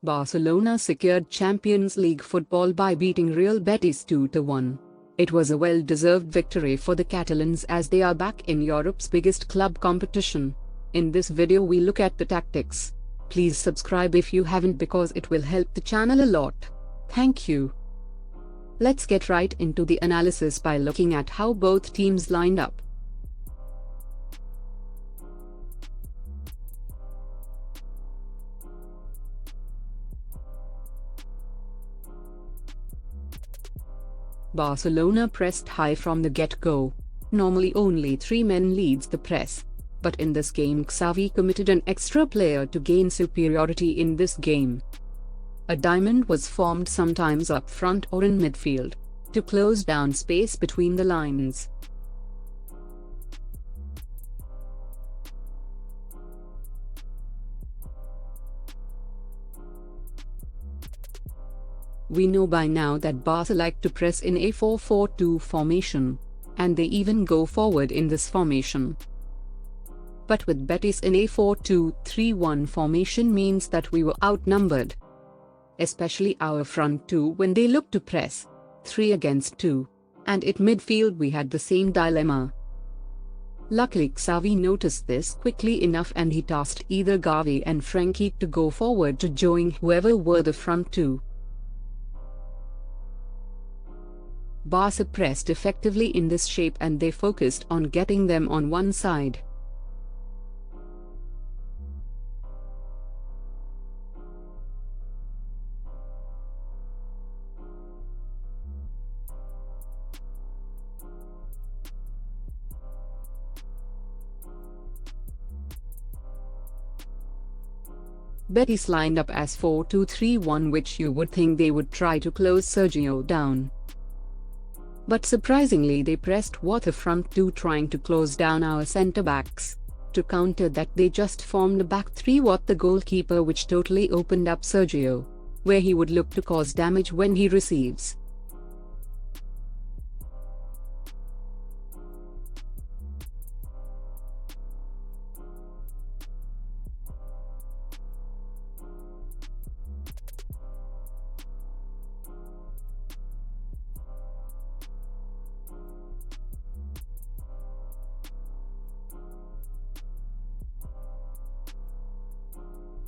Barcelona secured Champions League football by beating Real Betis 2-1. It was a well-deserved victory for the Catalans as they are back in Europe's biggest club competition. In this video we look at the tactics. Please subscribe if you haven't because it will help the channel a lot. Thank you. Let's get right into the analysis by looking at how both teams lined up. Barcelona pressed high from the get-go. Normally only 3 men leads the press. But in this game Xavi committed an extra player to gain superiority in this game. A diamond was formed sometimes up front or in midfield, to close down space between the lines. We know by now that Barca like to press in a 4-4-2 formation, and they even go forward in this formation. But with Betis in a 4-2-3-1 formation means that we were outnumbered. Especially our front two when they looked to press 3 against 2, and at midfield we had the same dilemma. Luckily Xavi noticed this quickly enough and he tasked either Xavi and Frankie to go forward to join whoever were the front two. Barca pressed effectively in this shape and they focused on getting them on one side. Betis lined up as 4-2-3-1, which you would think they would try to close Sergio down. But surprisingly they pressed with the front two trying to close down our centre-backs. To counter that they just formed a back three with the goalkeeper, which totally opened up Sergio, where he would look to cause damage when he receives.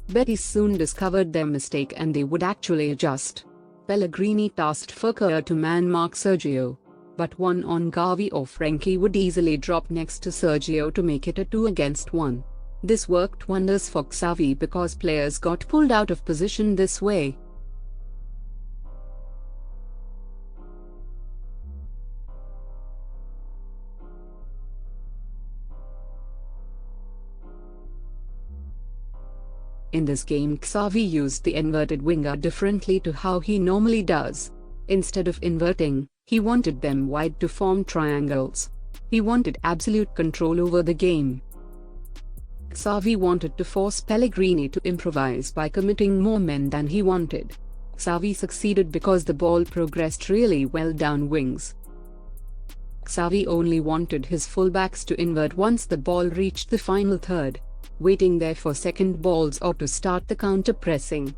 Betis soon discovered their mistake and they would actually adjust. Pellegrini tasked Furker to man-mark Sergio, but one on Xavi or Frankie would easily drop next to Sergio to make it a 2 against 1. This worked wonders for Xavi because players got pulled out of position this way. In this game Xavi used the inverted winger differently to how he normally does. Instead of inverting, he wanted them wide to form triangles. He wanted absolute control over the game. Xavi wanted to force Pellegrini to improvise by committing more men than he wanted. Xavi succeeded because the ball progressed really well down wings. Xavi only wanted his fullbacks to invert once the ball reached the final third, waiting there for second balls or to start the counter-pressing.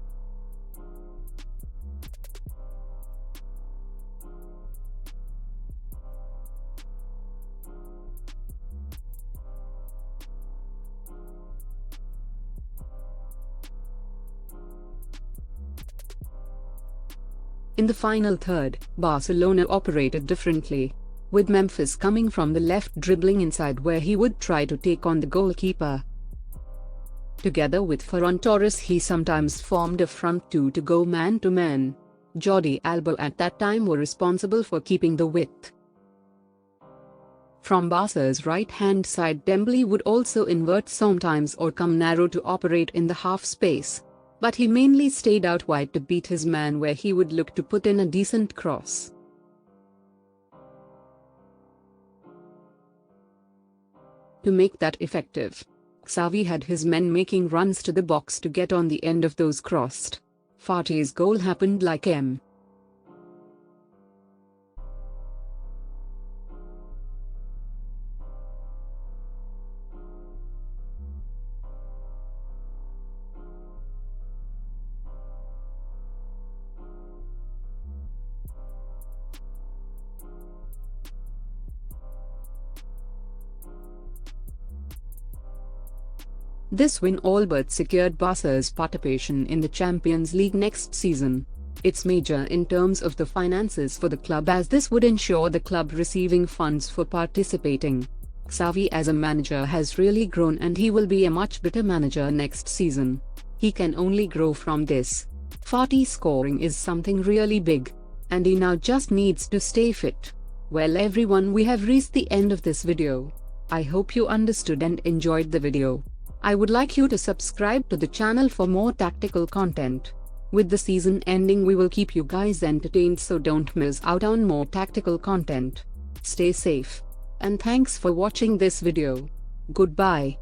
In the final third, Barcelona operated differently, with Memphis coming from the left dribbling inside where he would try to take on the goalkeeper. Together with Ferran Torres he sometimes formed a front two to go man-to-man. Jordi Alba at that time were responsible for keeping the width. From Barca's right-hand side Dembele would also invert sometimes or come narrow to operate in the half space, but he mainly stayed out wide to beat his man where he would look to put in a decent cross. To make that effective, Xavi had his men making runs to the box to get on the end of those crossed. Fatih's goal happened like M. This win all but secured Barca's participation in the Champions League next season. It's major in terms of the finances for the club, as this would ensure the club receiving funds for participating. Xavi as a manager has really grown, and he will be a much better manager next season. He can only grow from this. 40 scoring is something really big, and he now just needs to stay fit. Well everyone, we have reached the end of this video. I hope you understood and enjoyed the video. I would like you to subscribe to the channel for more tactical content. With the season ending, we will keep you guys entertained, so don't miss out on more tactical content. Stay safe, and thanks for watching this video. Goodbye.